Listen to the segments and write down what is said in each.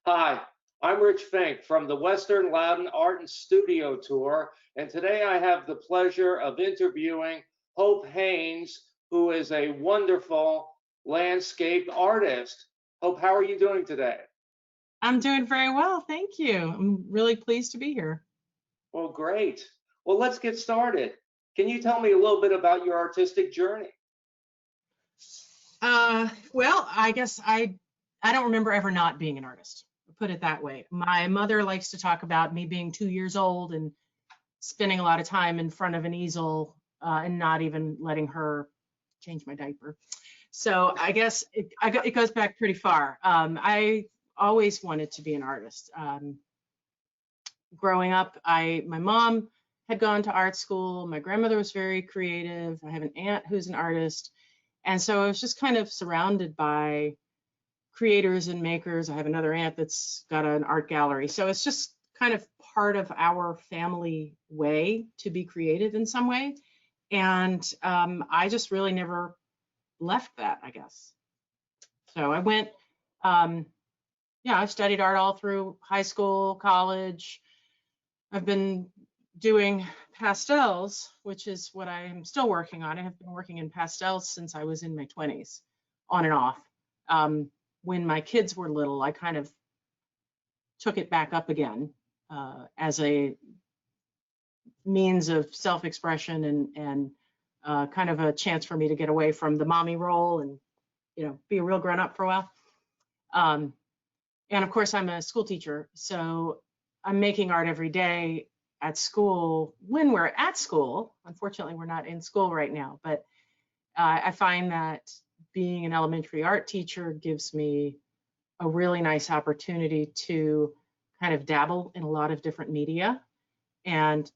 Hi, I'm Rich Fink from the Western Loudon Art and Studio Tour, and today I have the pleasure of interviewing Hope Haynes, who is a wonderful landscape artist. Hope, how are you doing today? I'm doing very well, thank you. I'm really pleased to be here. Well, great. Well, let's get started. Can you tell me a little bit about your artistic journey? Well, I guess I don't remember ever not being an artist. Put it that way. My mother likes to talk about me being 2 years old and spending a lot of time in front of an easel and not even letting her change my diaper. So I guess it goes back pretty far. I always wanted to be an artist. Growing up, my mom had gone to art school. My grandmother was very creative. I have an aunt who's an artist. And so I was just kind of surrounded by creators and makers. I have another aunt that's got an art gallery. So it's just kind of part of our family way to be creative in some way. And I just really never left that, I guess. So I went, I studied art all through high school, college. I've been doing pastels, which is what I'm still working on. I have been working in pastels since I was in my 20s, on and off. When my kids were little, I kind of took it back up again as a means of self-expression and kind of a chance for me to get away from the mommy role and, be a real grown-up for a while. And of course, I'm a school teacher, so I'm making art every day at school when we're at school. Unfortunately, we're not in school right now, but I find that being an elementary art teacher gives me a really nice opportunity to kind of dabble in a lot of different media and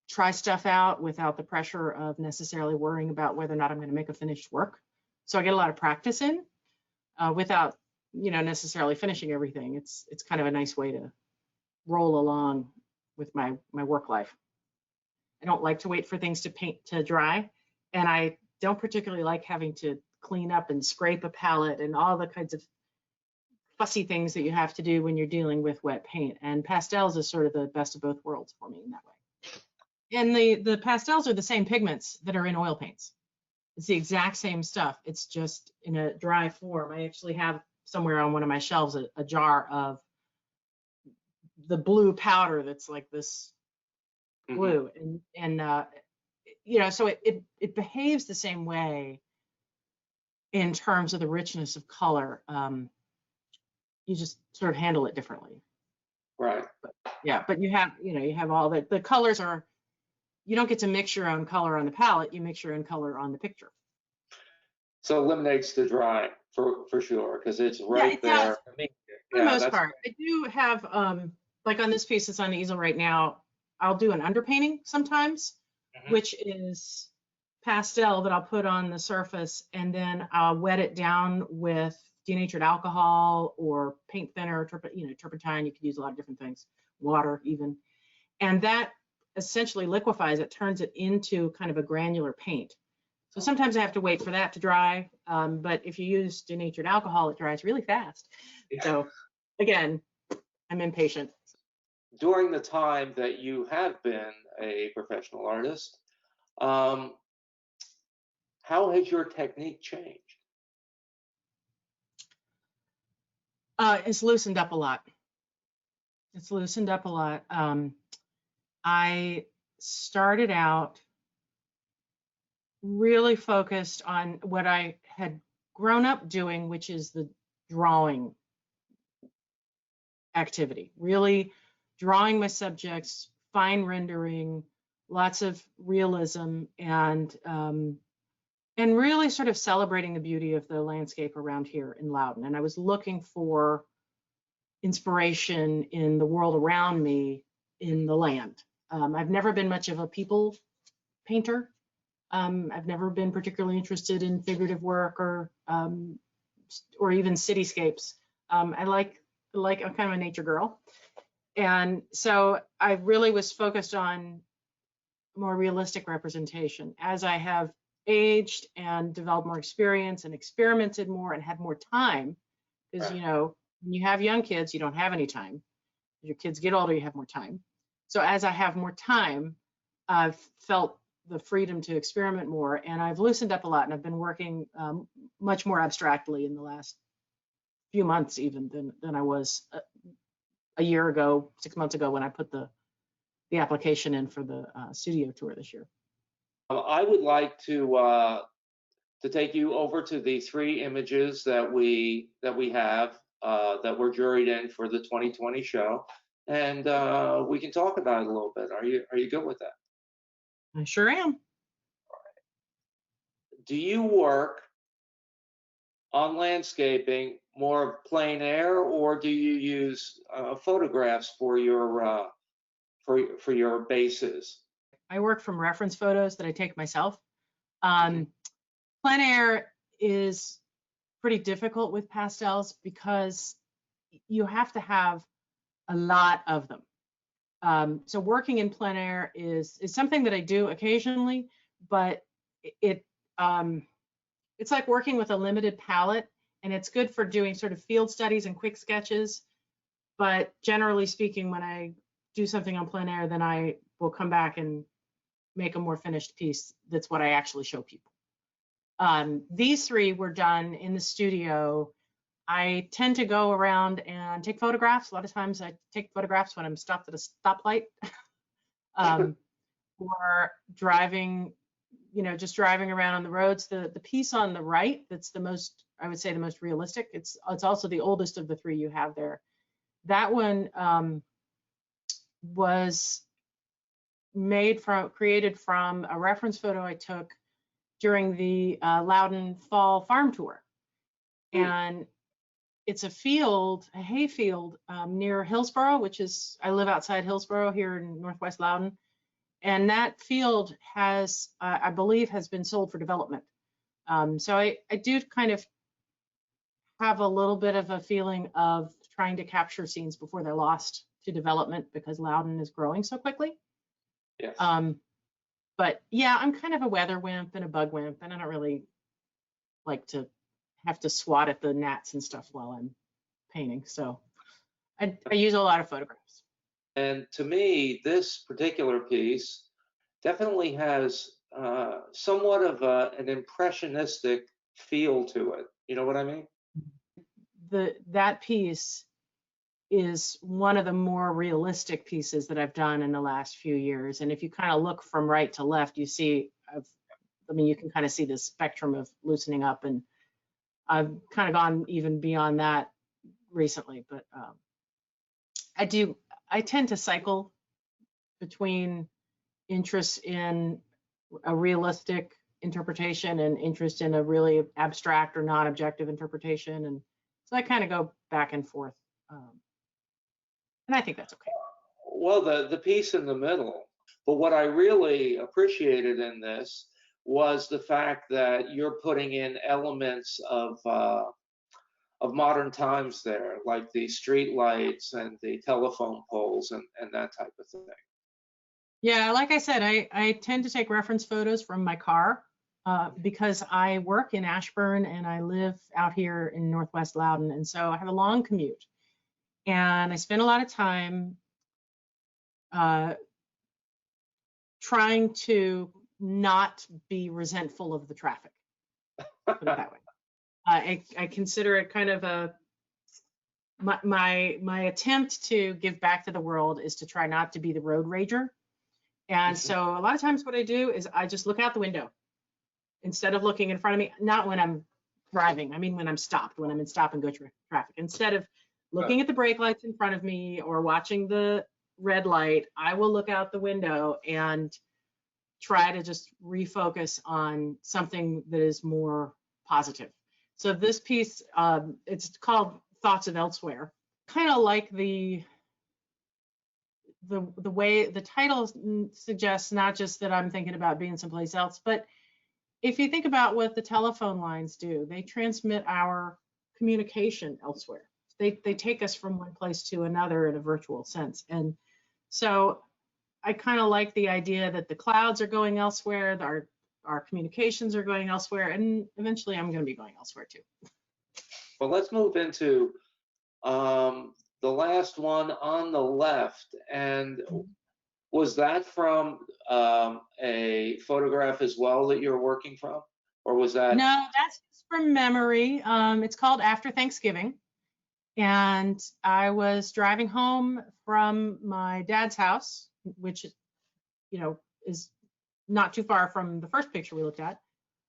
try stuff out without the pressure of necessarily worrying about whether or not I'm going to make a finished work. So I get a lot of practice in without, necessarily finishing everything. It's kind of a nice way to roll along with my work life. I don't like to wait for things to dry, and I don't particularly like having to clean up and scrape a palette and all the kinds of fussy things that you have to do when you're dealing with wet paint. And pastels is sort of the best of both worlds for me in that way. And the pastels are the same pigments that are in oil paints. It's the exact same stuff. It's just in a dry form. I actually have somewhere on one of my shelves a jar of the blue powder that's like this blue, and so it behaves the same way in terms of the richness of color. You just sort of handle it differently. Right. But you have all the colors are. You don't get to mix your own color on the palette. You mix your own color on the picture. So eliminates the dry for sure, because it's right it there. does, for the most part. I do have like on this piece that's on the easel right now, I'll do an underpainting sometimes, which is pastel that I'll put on the surface, and then I'll wet it down with denatured alcohol or paint thinner, turpentine. You could use a lot of different things, water even, and that essentially liquefies it, turns it into kind of a granular paint. So sometimes I have to wait for that to dry, but if you use denatured alcohol, it dries really fast. So again, I'm impatient. During the time that you have been a professional artist, how has your technique changed? It's loosened up a lot. It's loosened up a lot. I started out really focused on what I had grown up doing, which is the drawing activity, really drawing my subjects, fine rendering, lots of realism, and really sort of celebrating the beauty of the landscape around here in Loudon. And I was looking for inspiration in the world around me, in the land. I've never been much of a people painter. I've never been particularly interested in figurative work or even cityscapes. I'm kind of a nature girl. And so I really was focused on more realistic representation. As I have aged and developed more experience and experimented more and had more time, because, when you have young kids, you don't have any time. As your kids get older, you have more time. So as I have more time, I've felt the freedom to experiment more, and I've loosened up a lot, and I've been working much more abstractly in the last few months even than I was a year ago, 6 months ago, when I put the application in for the studio tour this year. I would like to take you over to the 3 images that we have that were juried in for the 2020 show, and we can talk about it a little bit. Are you good with that? I sure am. Do you work on landscaping more of plein air, or do you use photographs for your bases? I work from reference photos that I take myself. Plein air is pretty difficult with pastels because you have to have a lot of them. So working in plein air is something that I do occasionally, but it's like working with a limited palette, and it's good for doing sort of field studies and quick sketches. But generally speaking, when I do something on plein air, then I will come back and make a more finished piece. That's what I actually show people. These 3 were done in the studio. I tend to go around and take photographs. A lot of times I take photographs when I'm stopped at a stoplight or driving, just driving around on the roads. The piece on the right, that's the most, I would say, the most realistic. It's also the oldest of the 3 you have there. That one was created from a reference photo I took during the Loudon Fall Farm Tour. And it's a hayfield near Hillsborough, which is, I live outside Hillsborough here in Northwest Loudon. And that field has, I believe, has been sold for development. So I do kind of have a little bit of a feeling of trying to capture scenes before they're lost to development, because Loudon is growing so quickly. Yes. But yeah, I'm kind of a weather wimp and a bug wimp, and I don't really like to have to swat at the gnats and stuff while I'm painting. So I use a lot of photographs. And to me, this particular piece definitely has somewhat of an impressionistic feel to it. You know what I mean? That piece is one of the more realistic pieces that I've done in the last few years. And if you kind of look from right to left, you see, you can kind of see the spectrum of loosening up, and I've kind of gone even beyond that recently. But I tend to cycle between interest in a realistic interpretation and interest in a really abstract or non-objective interpretation. And so I kind of go back and forth. And I think that's okay. Well, the piece in the middle, but what I really appreciated in this was the fact that you're putting in elements of modern times there, like the street lights and the telephone poles and that type of thing. Yeah, like I said, I tend to take reference photos from my car because I work in Ashburn and I live out here in Northwest Loudon. And so I have a long commute. And I spend a lot of time trying to not be resentful of the traffic, put it that way. I consider it kind of my attempt to give back to the world is to try not to be the road rager. And so a lot of times what I do is I just look out the window instead of looking in front of me, not when I'm driving. I mean, when I'm stopped, when I'm in stop and go traffic. Instead of looking at the brake lights in front of me or watching the red light, I will look out the window and try to just refocus on something that is more positive. So this piece, it's called Thoughts of Elsewhere. Kind of like the way the title suggests, not just that I'm thinking about being someplace else, but if you think about what the telephone lines do, they transmit our communication elsewhere. They take us from one place to another in a virtual sense. And so I kind of like the idea that the clouds are going elsewhere, our communications are going elsewhere, and eventually I'm going to be going elsewhere too. Well, let's move into the last one on the left, and was that from a photograph as well that you're working from, or was that? No, that's just from memory. It's called After Thanksgiving. And I was driving home from my dad's house, which, is not too far from the first picture we looked at.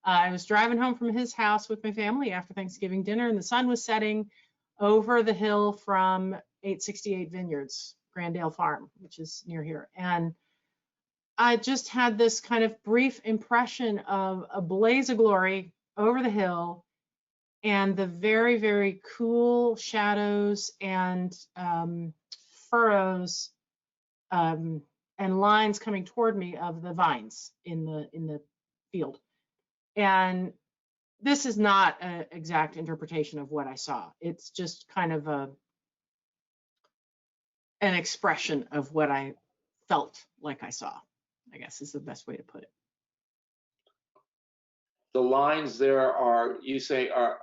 I was driving home from his house with my family after Thanksgiving dinner, and the sun was setting over the hill from 868 Vineyards, Grandale Farm, which is near here. And I just had this kind of brief impression of a blaze of glory over the hill and the very, very cool shadows and furrows and lines coming toward me of the vines in the field. And this is not an exact interpretation of what I saw. It's just kind of an expression of what I felt like I saw, I guess is the best way to put it. The lines there are, you say, are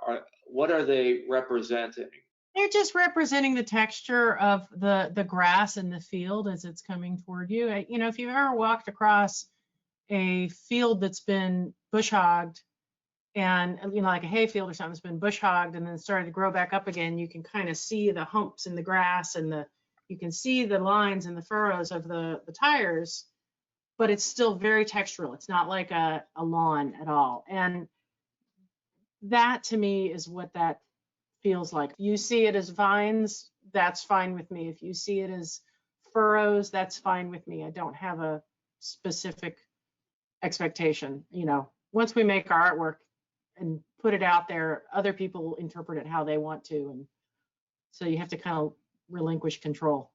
what are they representing? They're just representing the texture of the grass in the field as it's coming toward you. If you've ever walked across a field that's been bush hogged, and like a hay field or something that's been bush hogged and then started to grow back up again, you can kind of see the humps in the grass and you can see the lines and the furrows of the tires, but it's still very textural. It's not like a lawn at all. And that to me is what that feels like. If you see it as vines, that's fine with me. If you see it as furrows, that's fine with me. I don't have a specific expectation. Once we make our artwork and put it out there, other people interpret it how they want to. And so you have to kind of relinquish control.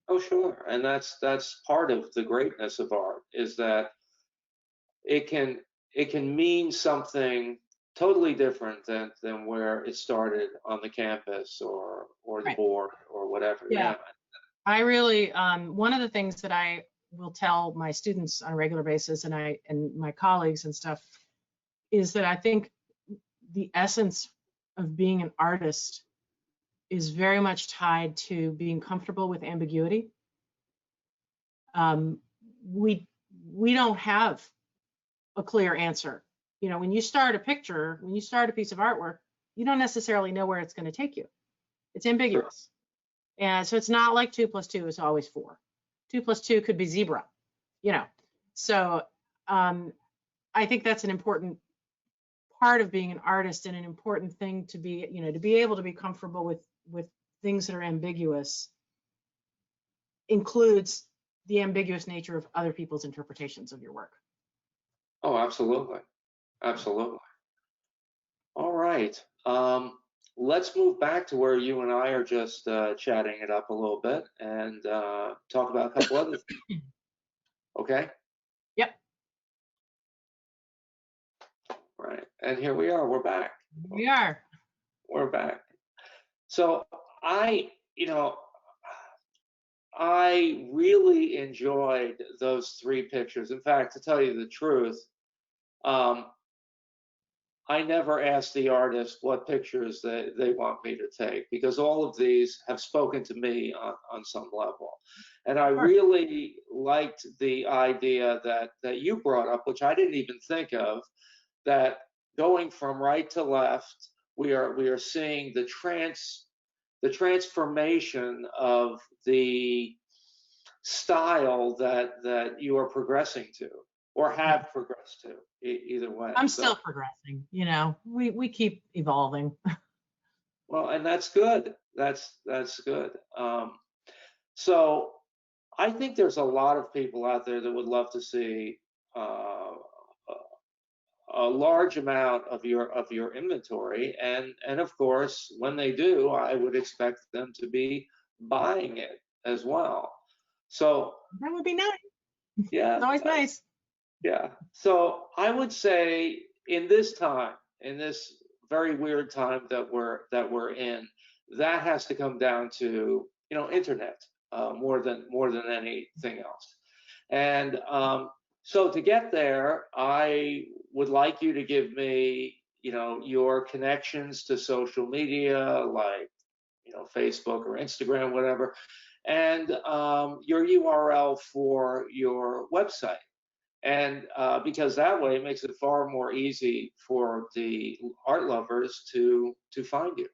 Oh, sure. And that's part of the greatness of art, is that it can mean something totally different than where it started on the campus or the Right. board or whatever. Yeah. I really, one of the things that I will tell my students on a regular basis and my colleagues and stuff is that I think the essence of being an artist is very much tied to being comfortable with ambiguity. We don't have a clear answer. When you start a picture, when you start a piece of artwork, you don't necessarily know where it's going to take you. It's ambiguous. Sure. And so it's not like 2 + 2 is always 4. 2 + 2 could be zebra, So I think that's an important part of being an artist, and an important thing to be, to be able to be comfortable with things that are ambiguous includes the ambiguous nature of other people's interpretations of your work. Oh, absolutely. Absolutely. All right. Let's move back to where you and I are just chatting it up a little bit and talk about a couple other things. Okay? Yep. Right. And here we are. We're back. We are. We're back. So I really enjoyed those 3 pictures. In fact, to tell you the truth, I never ask the artist what pictures they want me to take, because all of these have spoken to me on some level. And I really liked the idea that you brought up, which I didn't even think of, that going from right to left, we are seeing the transformation of the style that you are progressing to, or have progressed to, either way. I'm still progressing, we keep evolving. Well, and that's good. That's good. So I think there's a lot of people out there that would love to see a large amount of your inventory, and of course, when they do, I would expect them to be buying it as well. So that would be nice. Yeah, it's always nice. Yeah. So I would say in this very weird time that we're in, that has to come down to internet more than anything else. And so to get there, I would like you to give me your connections to social media, like Facebook or Instagram, whatever, and your URL for your website. And because that way it makes it far more easy for the art lovers to find you.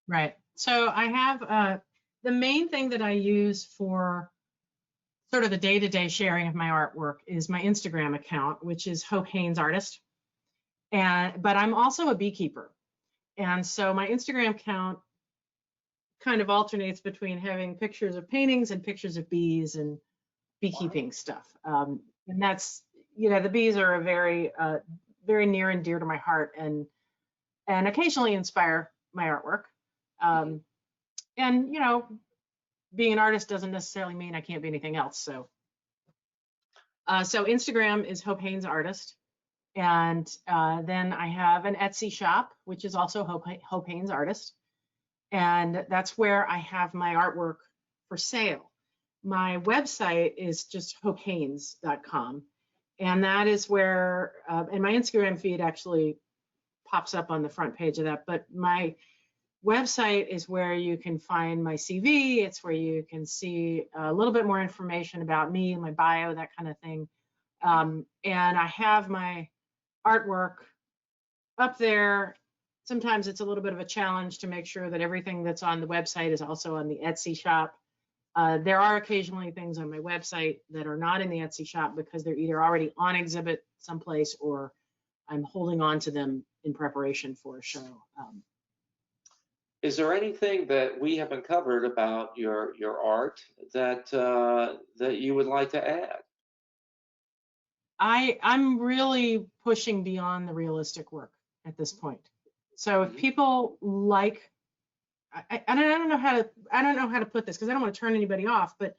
Right. So I have the main thing that I use for sort of the day-to-day sharing of my artwork is my Instagram account, which is Hope Haynes Artist. But I'm also a beekeeper. And so my Instagram account kind of alternates between having pictures of paintings and pictures of bees and beekeeping stuff. And that's, the bees are a very, very near and dear to my heart, and occasionally inspire my artwork. And being an artist doesn't necessarily mean I can't be anything else. So Instagram is Hope Haynes Artist. And then I have an Etsy shop, which is also Hope Haynes Artist. And that's where I have my artwork for sale. My website is just hopehaynes.com. And that is where, and my Instagram feed actually pops up on the front page of that. But my website is where you can find my CV. It's where you can see a little bit more information about me, my bio, that kind of thing. And I have my artwork up there. Sometimes it's a little bit of a challenge to make sure that everything that's on the website is also on the Etsy shop. There are occasionally things on my website that are not in the Etsy shop because they're either already on exhibit someplace or I'm holding on to them in preparation for a show. Is there anything that we haven't covered about your art that that you would like to add? I'm really pushing beyond the realistic work at this point. So if people like, I don't know how to put this because I don't want to turn anybody off, but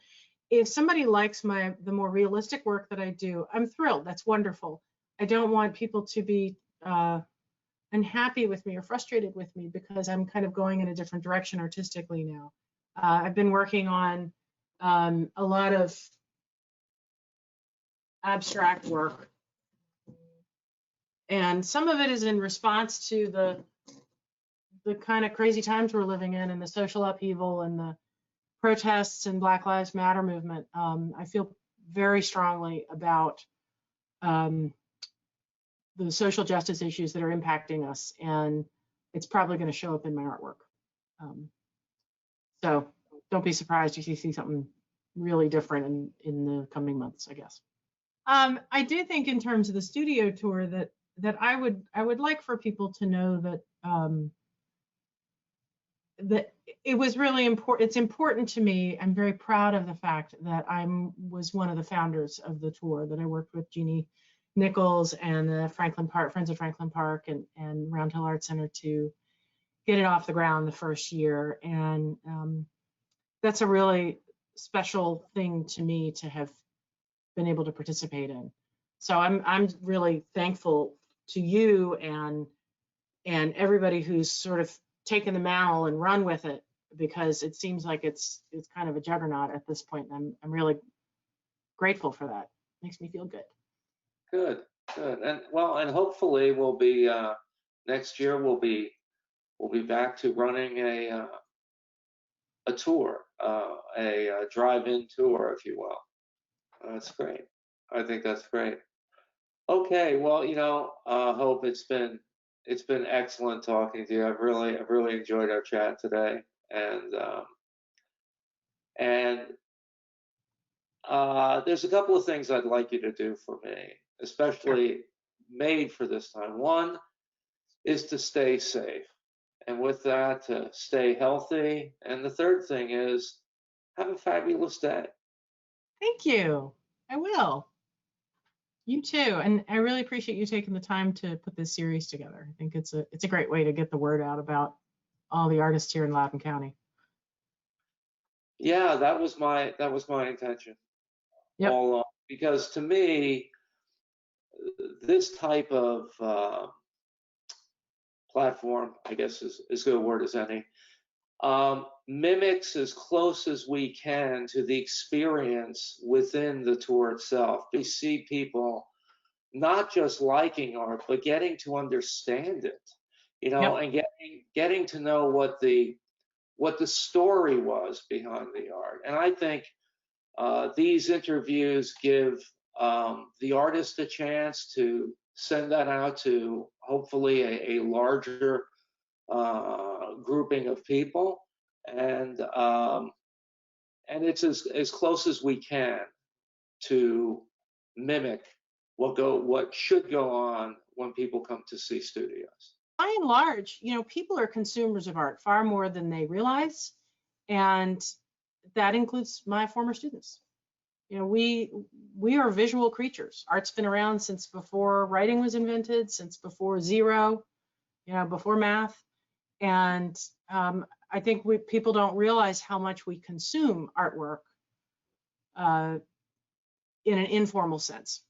if somebody likes the more realistic work that I do, I'm thrilled. That's wonderful. I don't want people to be unhappy with me or frustrated with me because I'm kind of going in a different direction artistically now. I've been working on a lot of abstract work, and some of it is in response to the kind of crazy times we're living in and the social upheaval and the protests and Black Lives Matter movement. I feel very strongly about the social justice issues that are impacting us, and it's probably going to show up in my artwork. So don't be surprised if you see something really different in the coming months, I guess. I do think in terms of the studio tour that I would like for people to know that that it was really important. It's important to me. I'm very proud of the fact that I was one of the founders of the tour, that I worked with Jeannie Nichols and the Friends of Franklin Park and Round Hill Art Center to get it off the ground the first year. And that's a really special thing to me to have been able to participate in. So I'm really thankful to you and everybody who's sort of taken the mantle and run with it, because it seems like it's kind of a juggernaut at this point. And I'm really grateful for that. Makes me feel good. Good. And hopefully we'll be next year we'll be back to running a tour, a drive-in tour, if you will. That's great. I think that's great. Okay, well, Hope, it's been excellent talking to you. I've really enjoyed our chat today, and there's a couple of things I'd like you to do for me, especially made for this time. One is to stay safe, and with that, to stay healthy. And the third thing is have a fabulous day. Thank you. I will. You too. And I really appreciate you taking the time to put this series together. I think it's a great way to get the word out about all the artists here in Loudoun County. Yeah, that was my intention. Yep. All along. Because to me, this type of platform, I guess is as good a word as any, mimics as close as we can to the experience within the tour itself. We see people not just liking art, but getting to understand it, you know, and getting to know what the story was behind the art. And I think these interviews give the artist a chance to send that out to hopefully a larger grouping of people, and it's as close as we can to mimic what should go on when people come to see studios. By and large, you know, people are consumers of art far more than they realize, and that includes my former students. You know, we are visual creatures. Art's been around since before writing was invented, since before zero, you know, before math. And I think people don't realize how much we consume artwork in an informal sense.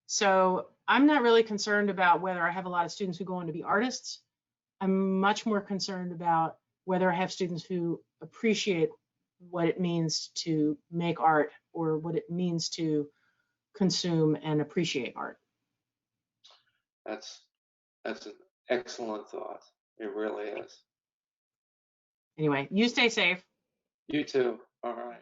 So I'm not really concerned about whether I have a lot of students who go on to be artists. I'm much more concerned about whether I have students who appreciate what it means to make art or what it means to consume and appreciate art. That's an excellent thought. It really is. Anyway, you stay safe. You too. All right.